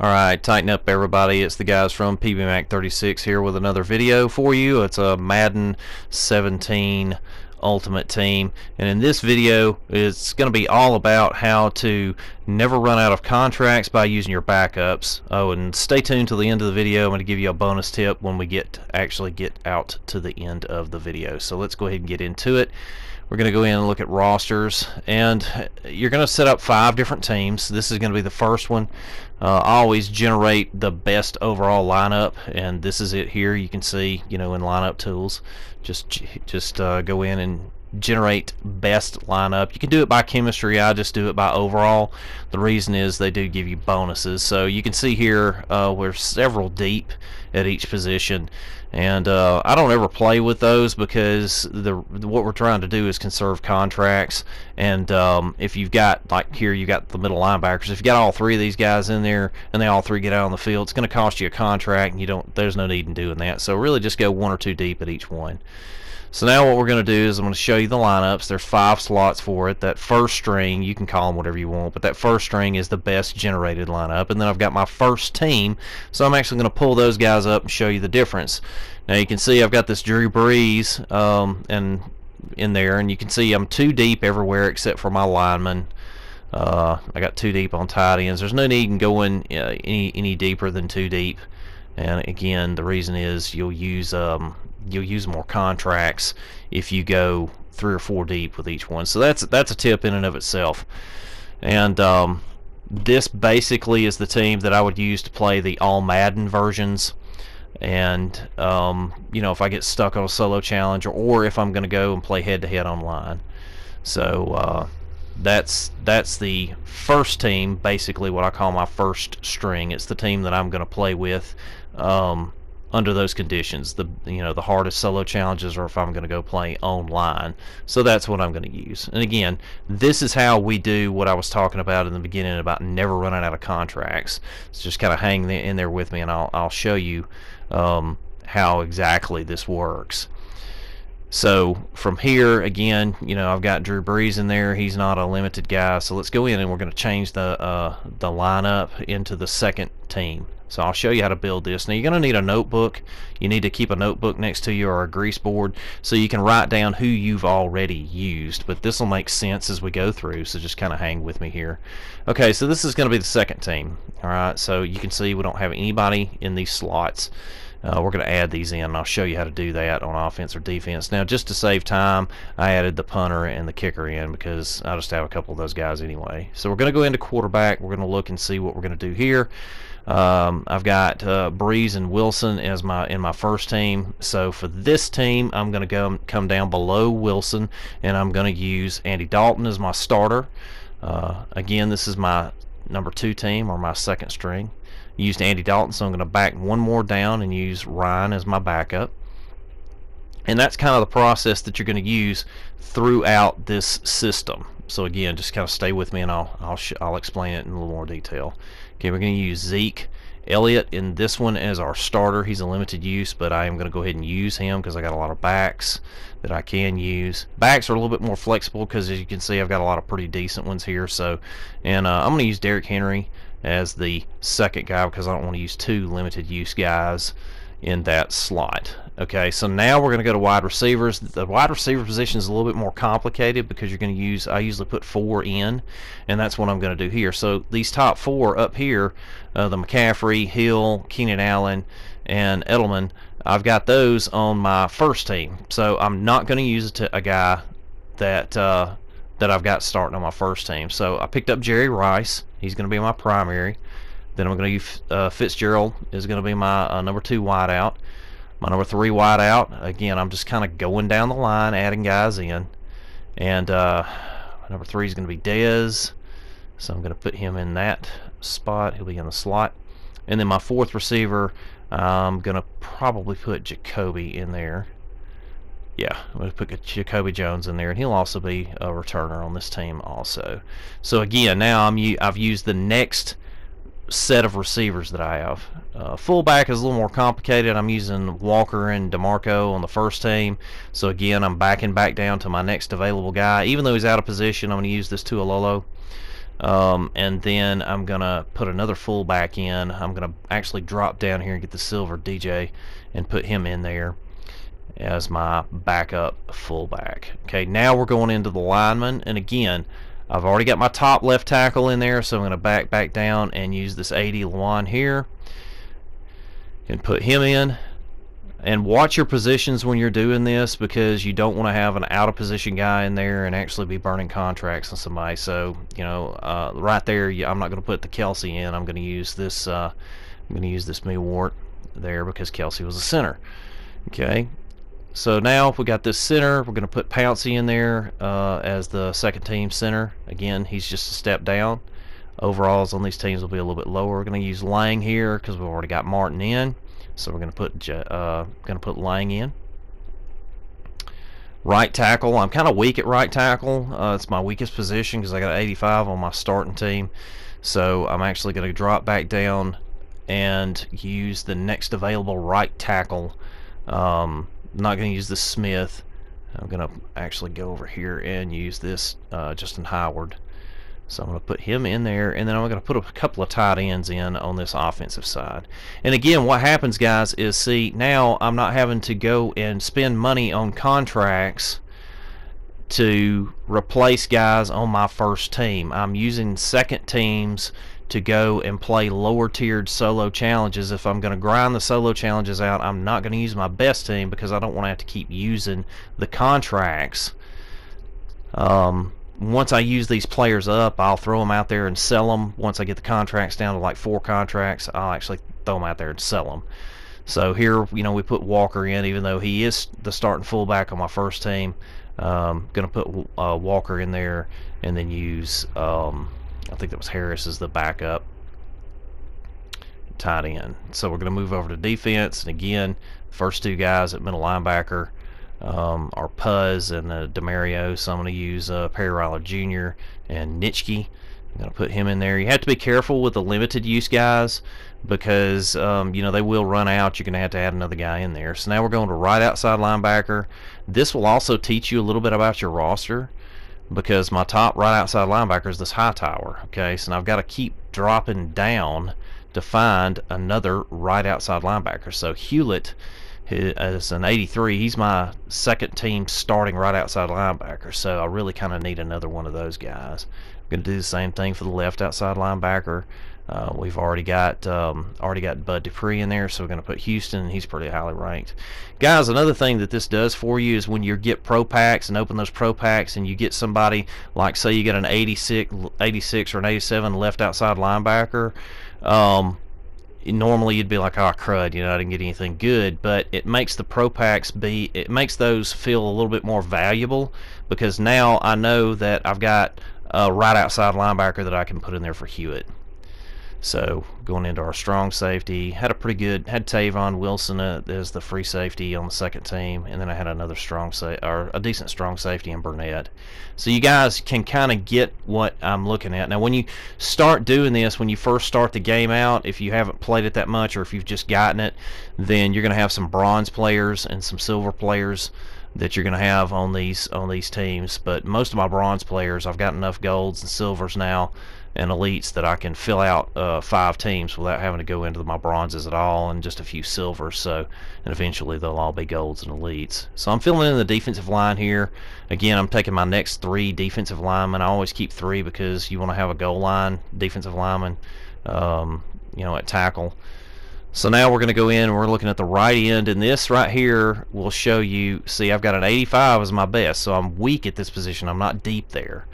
Alright, tighten up everybody. It's the guys from PBMac36 here with another video for you. It's a Madden 17 Ultimate Team, and in this video it's going to be all about how to never run out of contracts by using your backups. Oh, and stay tuned till the end of the video. I'm going to give you a bonus tip when we actually get out to the end of the video. So let's go ahead and get into it. We're going to go in and look at rosters, and you're going to set up 5 different teams. This is going to be the first one. I always generate the best overall lineup, and this is it here. You can see, in lineup tools, just go in and generate best lineup. You can do it by chemistry. I just do it by overall. The reason is they do give you bonuses. So you can see here we're several deep at each position, and I don't ever play with those because what we're trying to do is conserve contracts. And if you've got, like here, you got the middle linebackers. If you got all 3 of these guys in there and they all 3 get out on the field, it's going to cost you a contract, and there's no need in doing that. So really just go 1 or 2 deep at each one. So now what we're going to do is I'm going to show you the lineups. There's 5 slots for it. That first string, you can call them whatever you want, but that first string is the best generated lineup. And then I've got my first team, so I'm actually going to pull those guys up and show you the difference. Now you can see I've got this Drew Brees and in there, and you can see I'm 2 deep everywhere except for my linemen. I got 2 deep on tight ends. There's no need in going any deeper than 2 deep. And again, the reason is you'll use more contracts if you go 3 or 4 deep with each one. So that's a tip in and of itself. And this basically is the team that I would use to play the all Madden versions. And if I get stuck on a solo challenge, or if I'm going to go and play head-to-head online. So that's the first team, basically what I call my first string. It's the team that I'm going to play with under those conditions, the hardest solo challenges, or if I'm going to go play online. So that's what I'm going to use. And again, this is how we do what I was talking about in the beginning about never running out of contracts. So just kind of hang in there with me, and I'll show you how exactly this works. So from here, again, I've got Drew Brees in there. He's not a limited guy. So let's go in and we're going to change the lineup into the second team. So I'll show you how to build this. Now you're going to need a notebook. You need to keep a notebook next to you, or a grease board, so you can write down who you've already used. But this will make sense as we go through, so just kind of hang with me here. Okay, so this is going to be the second team. Alright, so you can see we don't have anybody in these slots. We're going to add these in, and I'll show you how to do that on offense or defense. Now, just to save time, I added the punter and the kicker in because I just have a couple of those guys anyway. So we're going to go into quarterback. We're going to look and see what we're going to do here. I've got Brees and Wilson as in my first team. So for this team, I'm going to come down below Wilson, and I'm going to use Andy Dalton as my starter. Again, this is my number 2 team, or my second string. Used Andy Dalton, so I'm going to back one more down and use Ryan as my backup. And that's kind of the process that you're going to use throughout this system. So again, just kind of stay with me, and I'll explain it in a little more detail. Okay, we're going to use Zeke Elliott in this one as our starter. He's a limited use, but I am going to go ahead and use him because I got a lot of backs that I can use. Backs are a little bit more flexible because, as you can see, I've got a lot of pretty decent ones here. So, and I'm going to use Derrick Henry as the second guy because I don't want to use 2 limited use guys in that slot. Okay, so now we're going to go to wide receivers. The wide receiver position is a little bit more complicated because you're going to use, I usually put 4 in, and that's what I'm going to do here. So these top 4 up here, the McCaffrey, Hill, Keenan Allen, and Edelman, I've got those on my first team. So I'm not going to use a guy that I've got starting on my first team. So I picked up Jerry Rice. He's going to be my primary. Then I'm going to use Fitzgerald is going to be my number 2 wideout. My number 3 wideout, again, I'm just kind of going down the line, adding guys in. And my number 3 is going to be Dez. So I'm going to put him in that spot. He'll be in the slot. And then my 4th receiver, I'm going to probably put Jacoby in there. Yeah, I'm going to put Jacoby Jones in there, and he'll also be a returner on this team also. So again, now I've used the next set of receivers that I have. Fullback is a little more complicated. I'm using Walker and DeMarco on the first team. So again, I'm backing back down to my next available guy. Even though he's out of position, I'm going to use this Tualolo. and then I'm gonna put another fullback in. I'm gonna actually drop down here and get the silver DJ and put him in there as my backup fullback. Okay, now we're going into the lineman, and again, I've already got my top left tackle in there, so I'm going to back down and use this 80 Lawan here and put him in. And watch your positions when you're doing this, because you don't want to have an out of position guy in there and actually be burning contracts on somebody. So right there, I'm not going to put the Kelsey in. I'm going to use this. I'm going to use this Mewart there because Kelsey was a center. Okay. So now if we got this center, we're going to put Pouncey in there as the second team center. Again, he's just a step down. Overalls on these teams will be a little bit lower. We're going to use Lang here because we've already got Martin in. So we're going to put Lang in. Right tackle, I'm kind of weak at right tackle. It's my weakest position because I got 85 on my starting team. So I'm actually going to drop back down and use the next available right tackle. I'm not going to use the Smith. I'm going to actually go over here and use this Justin Howard. So I'm going to put him in there, and then I'm going to put a couple of tight ends in on this offensive side. And again, what happens, guys, is see, now I'm not having to go and spend money on contracts to replace guys on my first team. I'm using second teams to go and play lower tiered solo challenges. If I'm going to grind the solo challenges out, I'm not going to use my best team because I don't want to have to keep using the contracts. Once I use these players up, I'll throw them out there and sell them. Once I get the contracts down to like 4 contracts, I'll actually throw them out there and sell them. So here, we put Walker in, even though he is the starting fullback on my first team. Going to put Walker in there, and then use I think that was Harris as the backup tight end. So we're going to move over to defense, and again, first 2 guys at middle linebacker are Puz and Demario. So I'm going to use Perry Ryler Jr. and Nitschke. I'm going to put him in there. You have to be careful with the limited use guys because they will run out. You're going to have to add another guy in there. So now we're going to right outside linebacker. This will also teach you a little bit about your roster, because my top right outside linebacker is this Hightower. Okay, so now I've got to keep dropping down to find another right outside linebacker. So Hewlett is an 83. He's my second team starting right outside linebacker. So I really kind of need another one of those guys. I'm going to do the same thing for the left outside linebacker. We've already got Bud Dupree in there, so we're going to put Houston. He's pretty highly ranked. Guys, another thing that this does for you is when you get pro packs and open those pro packs and you get somebody like, say you get an 86 or an 87 left outside linebacker, normally you'd be like, oh crud, I didn't get anything good. But it makes the pro packs it makes those feel a little bit more valuable, because now I know that I've got a right outside linebacker that I can put in there for Hewitt. So going into our strong safety, had Tavon Wilson as the free safety on the second team, and then I had another a decent strong safety in Burnett. So you guys can kind of get what I'm looking at. Now when you start doing this, when you first start the game out, if you haven't played it that much or if you've just gotten it, then you're going to have some bronze players and some silver players that you're going to have on these teams. But most of my bronze players, I've got enough golds and silvers now and elites that I can fill out 5 teams without having to go into my bronzes at all, and just a few silvers. So, and eventually they'll all be golds and elites. So I'm filling in the defensive line here. Again, I'm taking my next 3 defensive linemen. I always keep 3 because you want to have a goal line defensive lineman, at tackle. So now we're going to go in and we're looking at the right end, and this right here will show you, see, I've got an 85 as my best, so I'm weak at this position. I'm not deep there.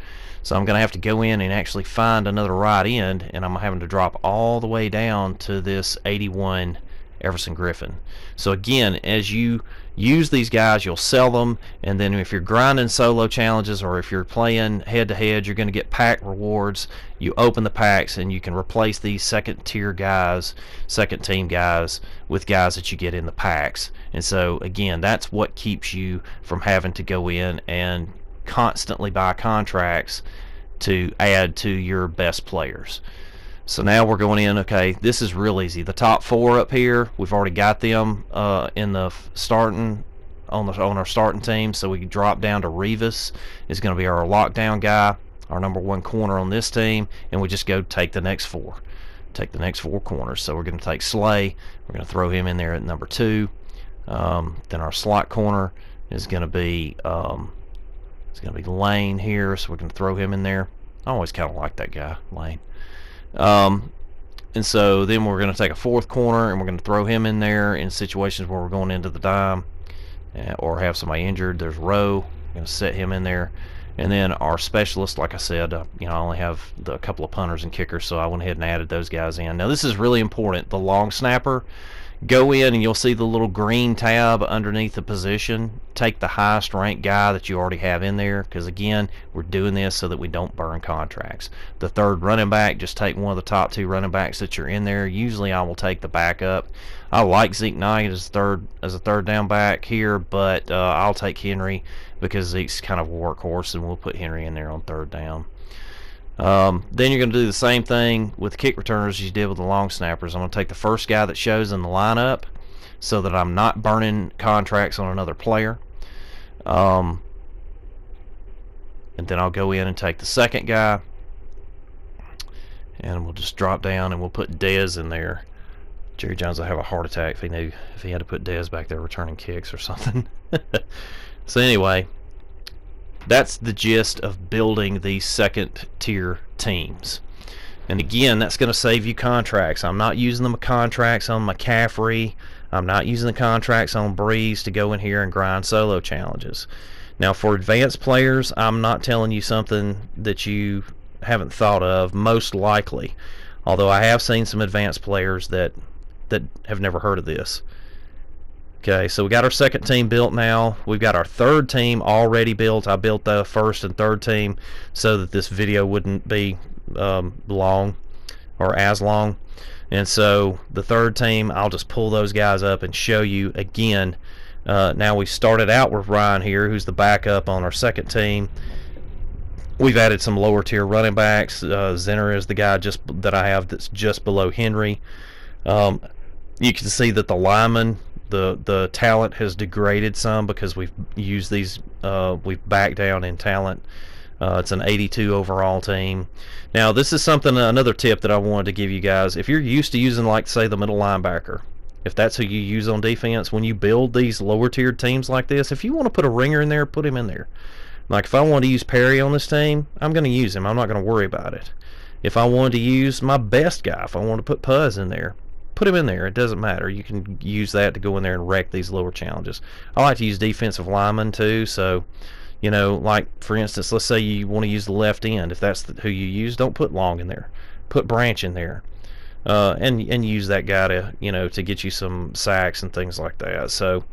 So I'm going to have to go in and actually find another right end, and I'm having to drop all the way down to this 81 Everson Griffin. So again, as you use these guys, you'll sell them, and then if you're grinding solo challenges or if you're playing head-to-head, you're going to get pack rewards. You open the packs, and you can replace these second-tier guys, second-team guys, with guys that you get in the packs. And so, again, that's what keeps you from having to go in and constantly buy contracts to add to your best players. So now we're going in. Okay, this is real easy. The top 4 up here, we've already got them in the starting on our starting team. So we can drop down to Revis is going to be our lockdown guy. our number 1 corner on this team, and we just go take the next 4. Take the next 4 corners. So we're going to take Slay. We're going to throw him in there at number 2. Then our slot corner is going to be Lane here, so we're going to throw him in there. I always kind of like that guy, Lane. And so then we're going to take a 4th corner, and we're going to throw him in there in situations where we're going into the dime or have somebody injured. There's Rowe. I'm going to set him in there. And then our specialist, like I said, I only have a couple of punters and kickers, so I went ahead and added those guys in. Now, this is really important. The long snapper, go in and you'll see the little green tab underneath the position. Take the highest ranked guy that you already have in there, because, again, we're doing this so that we don't burn contracts. The 3rd running back, just take one of the top 2 running backs that you're in there. Usually I will take the backup. I like Zeke Knight as a third down back here, but I'll take Henry because Zeke's kind of a workhorse, and we'll put Henry in there on 3rd down. Then you're going to do the same thing with kick returners as you did with the long snappers. I'm going to take the first guy that shows in the lineup so that I'm not burning contracts on another player. And then I'll go in and take the 2nd guy, and we'll just drop down and we'll put Dez in there. Jerry Jones will have a heart attack if he had to put Dez back there returning kicks or something. So anyway, that's the gist of building these 2nd tier teams. And again, that's going to save you contracts. I'm not using the contracts on McCaffrey. I'm not using the contracts on Breeze to go in here and grind solo challenges. Now, for advanced players, I'm not telling you something that you haven't thought of, most likely. Although I have seen some advanced players that have never heard of this. Okay, so we got our 2nd team built now. We've got our 3rd team already built. I built the 1st and 3rd team so that this video wouldn't be long or as long. And so the 3rd team, I'll just pull those guys up and show you again. Now we started out with Ryan here, who's the backup on our 2nd team. We've added some lower tier running backs. Zenner is the guy that I have that's just below Henry. You can see that the linemen, the talent has degraded some because we've used these, we've backed down in talent. It's an 82 overall team. Now, this is another tip that I wanted to give you guys. If you're used to using, like, say, the middle linebacker, if that's who you use on defense, when you build these lower tiered teams like this, if you want to put a ringer in there, put him in there. Like, if I want to use Perry on this team, I'm going to use him. I'm not going to worry about it. If I wanted to use my best guy, if I want to put Puzz in there, put him in there. It doesn't matter. You can use that to go in there and wreck these lower challenges. I like to use defensive linemen too. So, like, for instance, let's say you want to use the left end. If that's who you use, don't put Long in there. Put Branch in there, and use that guy to to get you some sacks and things like that. So,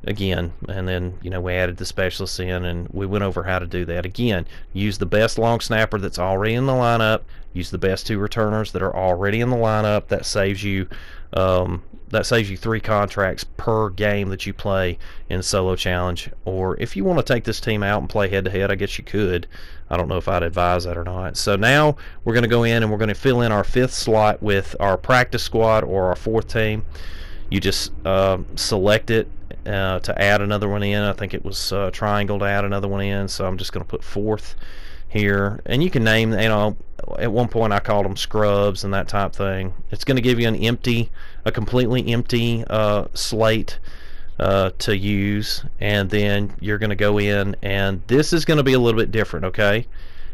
again, and then we added the specialists in, and we went over how to do that. Again, use the best long snapper that's already in the lineup. Use the best 2 returners that are already in the lineup. That saves you 3 contracts per game that you play in solo challenge. Or if you want to take this team out and play head to head, I guess you could. I don't know if I'd advise that or not. So now we're going to go in and we're going to fill in our 5th slot with our practice squad or our 4th team. You just select it to add another one in. I think it was triangle to add another one in, so I'm just going to put 4th here. And you can name, at one point I called them scrubs and that type thing. It's going to give you a completely empty slate to use, and then you're going to go in, and this is going to be a little bit different. Okay,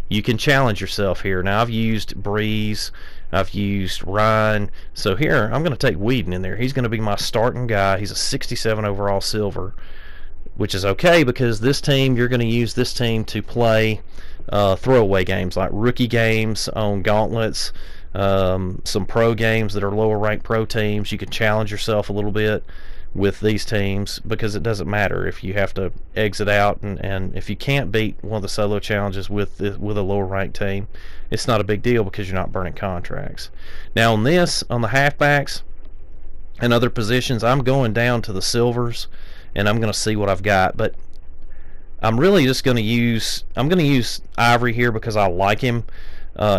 you can challenge yourself here. Now, I've used Breeze, I've used Ryan, so here I'm going to take Whedon in there. He's going to be my starting guy. He's a 67 overall silver, which is okay because this team, you're going to use this team to play throwaway games like rookie games on gauntlets, some pro games that are lower ranked pro teams. You can challenge yourself a little bit with these teams because it doesn't matter if you have to exit out, and if you can't beat one of the solo challenges with a lower ranked team, it's not a big deal because you're not burning contracts. Now on the halfbacks and other positions, I'm going down to the silvers and I'm going to see what I've got, but I'm really just going to use Ivory here because I like him.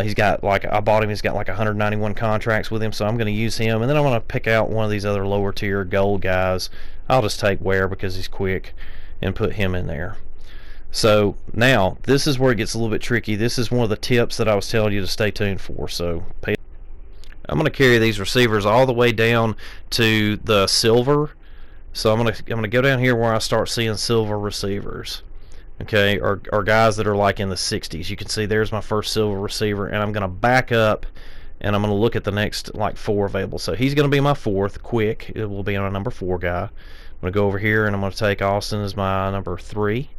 He's got I bought him. He's got 191 contracts with him, so I'm going to use him. And then I'm going to pick out one of these other lower tier gold guys. I'll just take Ware because he's quick and put him in there. So now this is where it gets a little bit tricky. This is one of the tips that I was telling you to stay tuned for. So I'm going to carry these receivers all the way down to the silver. So I'm going to go down here where I start seeing silver receivers. Okay, or guys that are like in the 60s. You can see there's my first silver receiver, and I'm going to back up and I'm going to look at the next like 4 available. So he's going to be my 4th. Quick, it will be on a number 4 guy. I'm going to go over here and I'm going to take Austin as my number 3.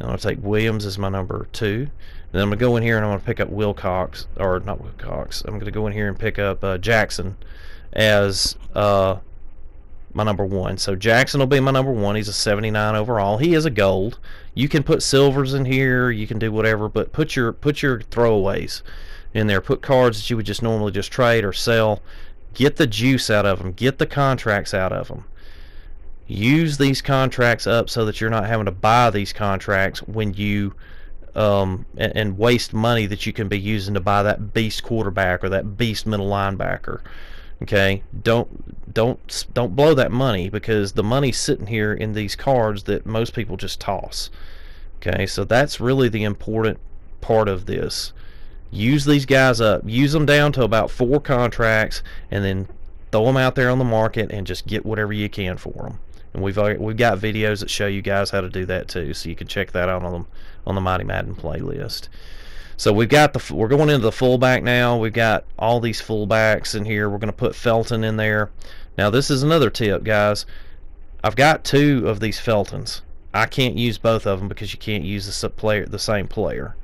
I'm going to take Williams as my number 2. And then I'm going to go in here and I'm going to pick up Wilcox, or not Wilcox. I'm going to go in here and pick up Jackson as my number 1. So Jackson will be my number 1. He's a 79 overall. He is a gold. You can put silvers in here. You can do whatever, but put your throwaways in there. Put cards that you would just normally just trade or sell. Get the juice out of them. Get the contracts out of them. Use these contracts up so that you're not having to buy these contracts when you and waste money that you can be using to buy that beast quarterback or that beast middle linebacker. Okay, don't blow that money, because the money's sitting here in these cards that most people just toss. Okay, so that's really the important part of this. Use these guys up. Use them down to about 4 contracts, and then throw them out there on the market and just get whatever you can for them. And we've got videos that show you guys how to do that too, so you can check that out on the Mighty Madden playlist. So we're going into the fullback now. We've got all these fullbacks in here. We're going to put Felton in there. Now this is another tip, guys. I've got 2 of these Feltons. I can't use both of them because you can't use the same player.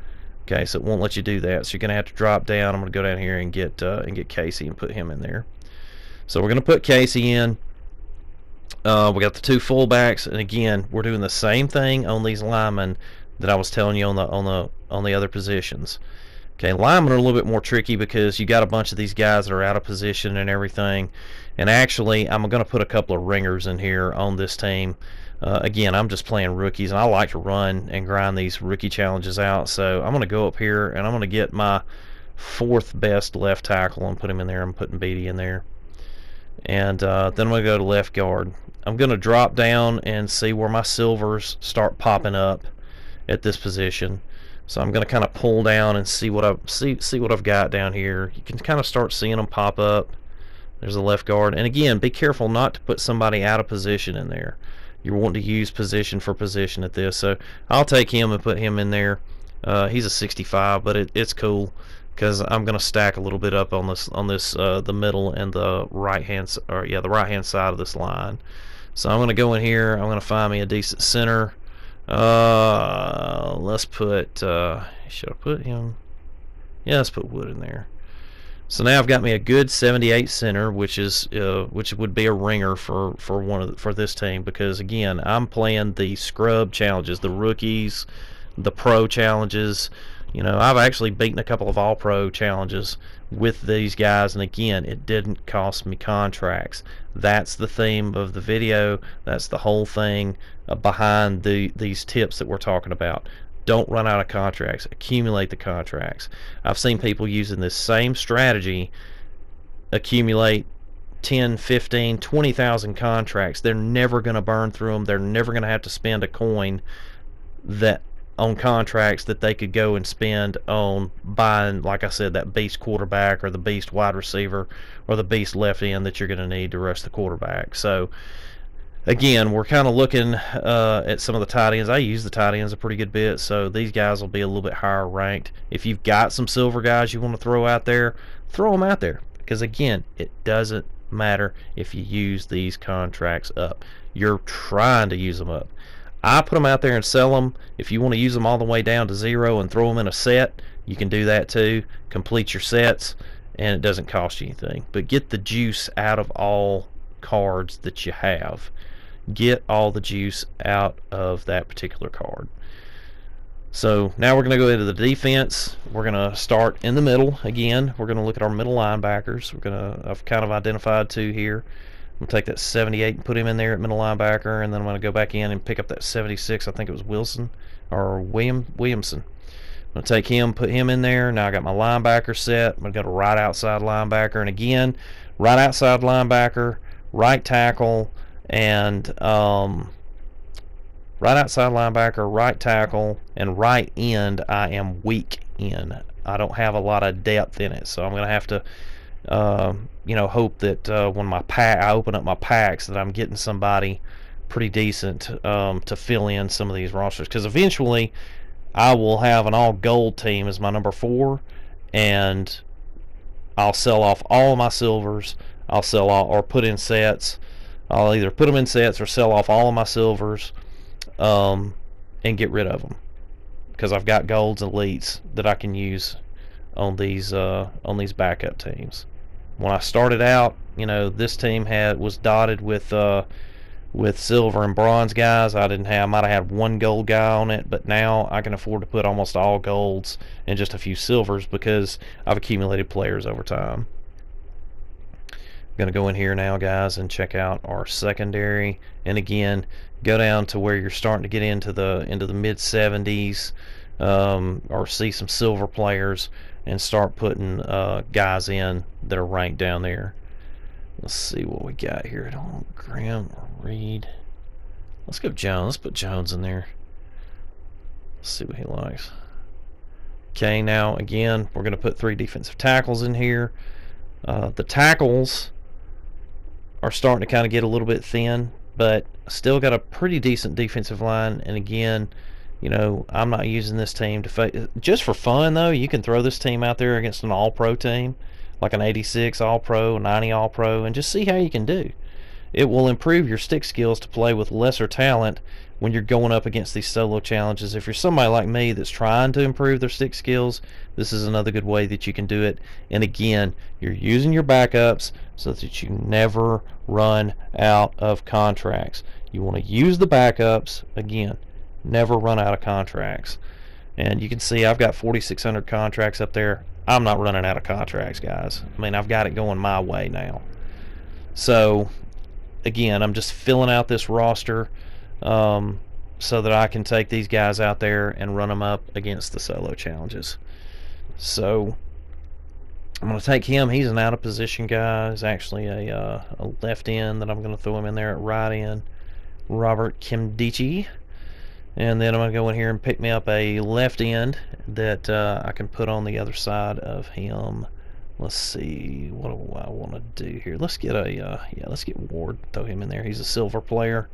Okay, so it won't let you do that. So you're going to have to drop down. I'm going to go down here and get Casey and put him in there. So we're going to put Casey in. We got the 2 fullbacks, and again, we're doing the same thing on these linemen that I was telling you on the other positions. Okay, linemen are a little bit more tricky because you got a bunch of these guys that are out of position and everything. And actually, I'm going to put a couple of ringers in here on this team. Again, I'm just playing rookies, and I like to run and grind these rookie challenges out. So I'm going to go up here, and I'm going to get my 4th best left tackle and put him in there. I'm putting Beatty in there. And then I'm going to go to left guard. I'm going to drop down and see where my silvers start popping up at this position. So I'm going to kind of pull down and see what I've got down here. You can kind of start seeing them pop up. There's a left guard. And again, be careful not to put somebody out of position in there. You're wanting to use position for position at this. So I'll take him and put him in there. He's a 65, but it's cool because I'm going to stack a little bit up on this the middle and the right hand side of this line. So I'm going to go in here. I'm going to find me a decent center. Let's put should I put him? Yeah, let's put Wood in there. So now I've got me a good 78 center, which would be a ringer for this team, because again, I'm playing the scrub challenges, the rookies, the pro challenges. You know, I've actually beaten a couple of all-pro challenges with these guys, and again, it didn't cost me contracts. That's the theme of the video. That's the whole thing behind these tips that we're talking about. Don't run out of contracts. Accumulate the contracts. I've seen people using this same strategy accumulate 10, 15, 20,000 contracts. They're never going to burn through them. They're never going to have to spend a coin on contracts that they could go and spend on buying, like I said, that beast quarterback or the beast wide receiver or the beast left end that you're going to need to rush the quarterback. So again, we're kind of looking at some of the tight ends. I use the tight ends a pretty good bit, so these guys will be a little bit higher ranked. If you've got some silver guys you want to throw out there, throw them out there, because again, it doesn't matter if you use these contracts up. You're trying to use them up. I put them out there and sell them. If you want to use them all the way down to 0 and throw them in a set, you can do that too. Complete your sets, and it doesn't cost you anything. But get the juice out of all cards that you have. Get all the juice out of that particular card. So now we're going to go into the defense. We're going to start in the middle again. We're going to look at our middle linebackers. I've kind of identified 2 here. I'm going to take that 78 and put him in there at middle linebacker, and then I'm going to go back in and pick up that 76. I think it was Williamson. I'm going to take him, put him in there. Now I got my linebacker set. I'm going to go to right outside linebacker, and again, right outside linebacker, right tackle, and right outside linebacker, right tackle, and right end I am weak in. I don't have a lot of depth in it, so I'm going to have to hope that when I open up my packs that I'm getting somebody pretty decent to fill in some of these rosters, because eventually I will have an all gold team as my number 4, and I'll sell off all of my silvers. I'll sell all or put in sets. I'll either put them in sets or sell off all of my silvers and get rid of them, because I've got golds and elites that I can use on these backup teams. When I started out, this team was dotted with silver and bronze guys. I might have had one gold guy on it, but now I can afford to put almost all golds and just a few silvers because I've accumulated players over time. I'm going to go in here now, guys, and check out our secondary. And again, go down to where you're starting to get into the mid 70s, or see some silver players, and start putting guys in that are ranked down there. Let's see what we got here. I don't know, Graham or Reed. Let's go Jones. Let's put Jones in there. Let's see what he likes. Okay, now again, we're going to put 3 defensive tackles in here. The tackles are starting to kind of get a little bit thin, but still got a pretty decent defensive line. And again, I'm not using this team to just for fun, though. You can throw this team out there against an all-pro team, like an 86 all-pro, 90 all-pro, and just see how you can do. It will improve your stick skills to play with lesser talent when you're going up against these solo challenges. If you're somebody like me that's trying to improve their stick skills, this is another good way that you can do it. And again, you're using your backups so that you never run out of contracts. You want to use the backups, again, never run out of contracts. And you can see I've got 4,600 contracts up there. I'm not running out of contracts, guys. I mean, I've got it going my way now. So again, I'm just filling out this roster so that I can take these guys out there and run them up against the solo challenges. So I'm going to take him. He's an out of position guy. He's actually a left end that I'm going to throw him in there at right end, Robert Kimdichi. And then I'm going to go in here and pick me up a left end that I can put on the other side of him. Let's see, what do I want to do here? Let's get let's get Ward, throw him in there. He's a silver player.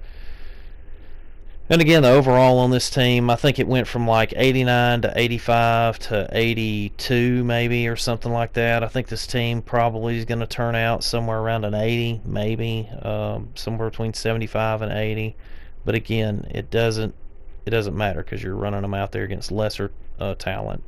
And again, the overall on this team, I think it went from like 89 to 85 to 82 maybe, or something like that. I think this team probably is going to turn out somewhere around an 80, maybe somewhere between 75 and 80. But again, it doesn't matter, because you're running them out there against lesser talent,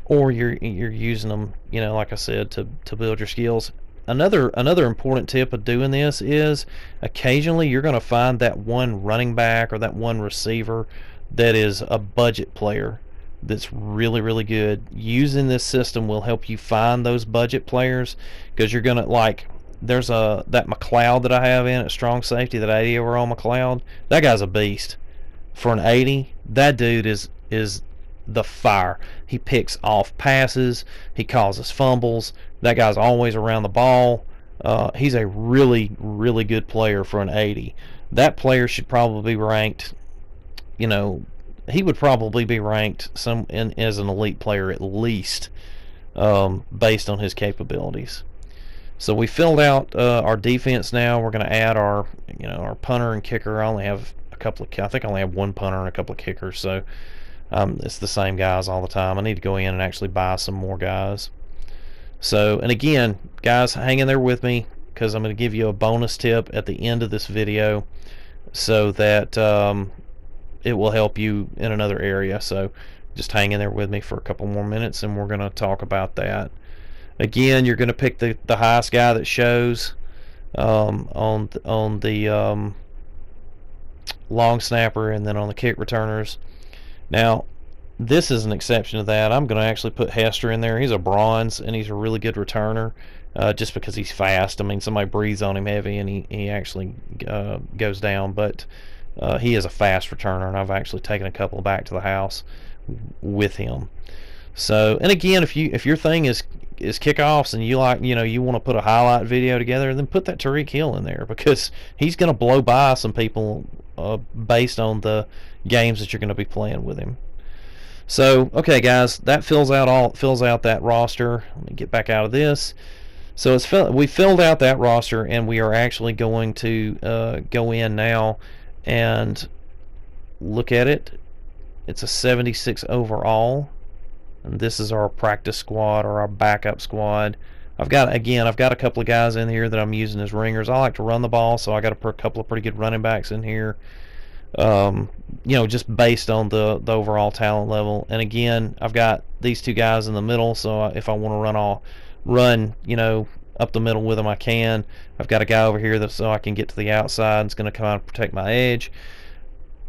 or you're using them, like I said, to build your skills. Another important tip of doing this is occasionally you're going to find that one running back or that one receiver that is a budget player that's really, really good. Using this system will help you find those budget players, because you're going to, like, there's that McLeod that I have in at strong safety, that 80 overall McLeod. That guy's a beast. For an 80, that dude is the fire. He picks off passes. He causes fumbles. That guy's always around the ball. He's a really, really good player for an 80. That player should probably be ranked, he would probably be ranked as an elite player at least, based on his capabilities. So we filled out our defense now. We're going to add our punter and kicker. I only have I think I only have one punter and a couple of kickers, so it's the same guys all the time. I need to go in and actually buy some more guys. So, and again, guys, hang in there with me, because I'm going to give you a bonus tip at the end of this video so that it will help you in another area. So just hang in there with me for a couple more minutes, and we're going to talk about that. Again, you're going to pick the highest guy that shows on the long snapper, and then on the kick returners. Now, this is an exception to that. I'm going to actually put Hester in there. He's a bronze, and he's a really good returner, just because he's fast. I mean, somebody breathes on him heavy, and he actually goes down. But he is a fast returner, and I've actually taken a couple back to the house with him. So, and again, if your thing is kickoffs, and you want to put a highlight video together, then put that Tariq Hill in there, because he's going to blow by some people based on the games that you're going to be playing with him. So, okay, guys, that fills out that roster. Let me get back out of this. So we filled out that roster, and we are actually going to go in now and look at it. It's a 76 overall, and this is our practice squad or our backup squad. I've got a couple of guys in here that I'm using as ringers. I like to run the ball, so I got a couple of pretty good running backs in here. Just based on the overall talent level. And again, I've got these two guys in the middle, so if I want to run up the middle with them, I can. I've got a guy over here so I can get to the outside. It's going to come out and protect my edge.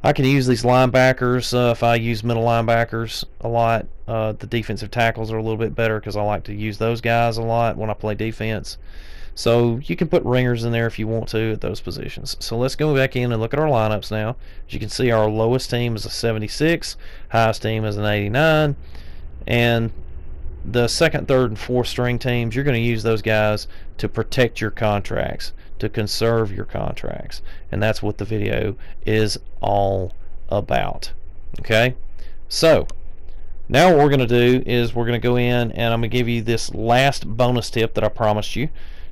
I can use these linebackers if I use middle linebackers a lot. The defensive tackles are a little bit better because I like to use those guys a lot when I play defense. So you can put ringers in there if you want to at those positions. So let's go back in and look at our lineups now. As you can see, our lowest team is a 76, highest team is an 89, and the second, third, and fourth string teams, you're going to use those guys to protect your contracts, to conserve your contracts, and that's what the video is all about. Okay, so now what we're going to do is we're going to go in and I'm going to give you this last bonus tip that I promised you.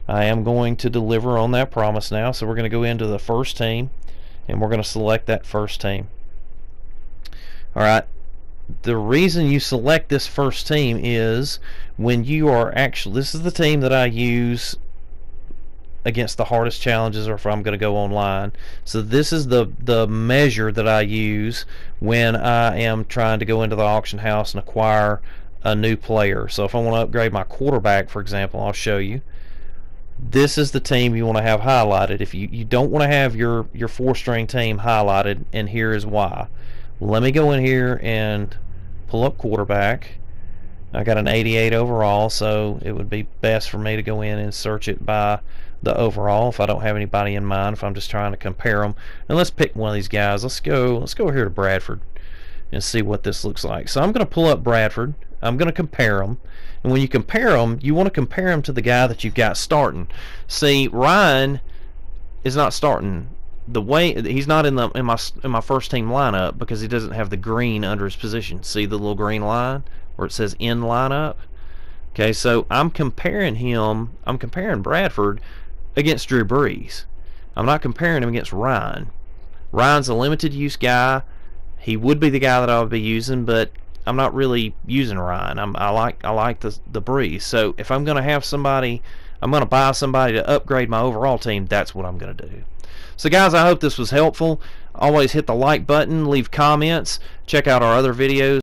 I am going to deliver on that promise now. So we're going to go into the first team, and we're going to select that first team. All right. The reason you select this first team is when you are this is the team that I use against the hardest challenges, or if I'm going to go online. So this is the measure that I use when I am trying to go into the auction house and acquire a new player. So if I want to upgrade my quarterback, for example, I'll show you. This is the team you want to have highlighted. If you don't want to have your four-string team highlighted, and here is why. Let me go in here and pull up quarterback. I got an 88 overall, so it would be best for me to go in and search it by the overall if I don't have anybody in mind, if I'm just trying to compare them. And let's pick one of these guys. Let's go here to Bradford and see what this looks like. So I'm going to pull up Bradford. I'm going to compare them. And when you compare them, you want to compare them to the guy that you've got starting. See, Ryan is not starting. The way he's not in my first team lineup because he doesn't have the green under his position. See the little green line where it says in lineup? Okay, so I'm comparing Bradford against Drew Brees. I'm not comparing him against Ryan. Ryan's a limited use guy. He would be the guy that I would be using, but I'm not really using Ryan. I like the Brees. So if I'm going to have somebody, I'm going to buy somebody to upgrade my overall team, that's what I'm going to do. So guys, I hope this was helpful. Always hit the like button, leave comments, check out our other videos.